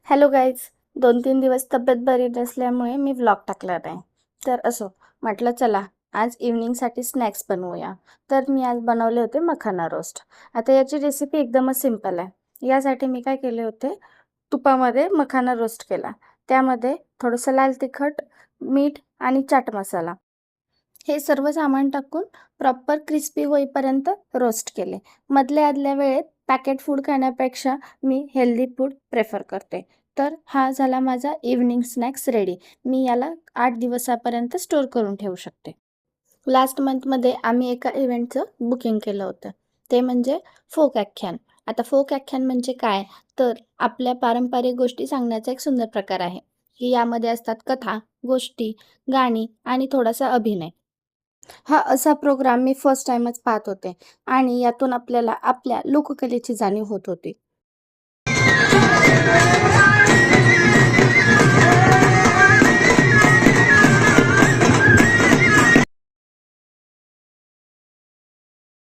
Hello guys. 2-3 दिवस तब्येत बरी नसल्यामुळे मी व्लॉग टाकला नाही. तर असो, म्हटलं चला आज इव्हनिंगसाठी स्नॅक्स बनवूया. तर मी आज बनवले होते मखाना रोस्ट. आता याची रेसिपी एकदमच सिंपल आहे. यासाठी मी काय केले होते, तुपामध्ये मखाना रोस्ट केला. त्यामध्ये थोडंसं लाल तिखट, मीठ आणि चाट मसाला हे सर्व सामान टाकून प्रॉपर क्रिस्पी होईपर्यंत रोस्ट केले. मधल्या आदल्या वेळेत पॅकेट फूड खाण्यापेक्षा मी हेल्दी फूड प्रेफर करते. तर हा झाला माझा इव्हनिंग स्नॅक्स रेडी. मी याला 8 दिवसापर्यंत स्टोअर करून ठेवू शकते. लास्ट मंथमध्ये आम्ही एका इव्हेंटचं बुकिंग केलं होतं. ते म्हणजे फोक आख्यान. आता फोक आख्यान म्हणजे काय? तर आपल्या पारंपरिक गोष्टी सांगण्याचा एक सुंदर प्रकार आहे, की यामध्ये असतात कथा, गोष्टी, गाणी आणि थोडासा अभिनय. हा असा प्रोग्राम मी फर्स्ट टाईमच पाहत होते आणि यातून आपल्याला आपल्या लोककलेची जाणीव होत होती.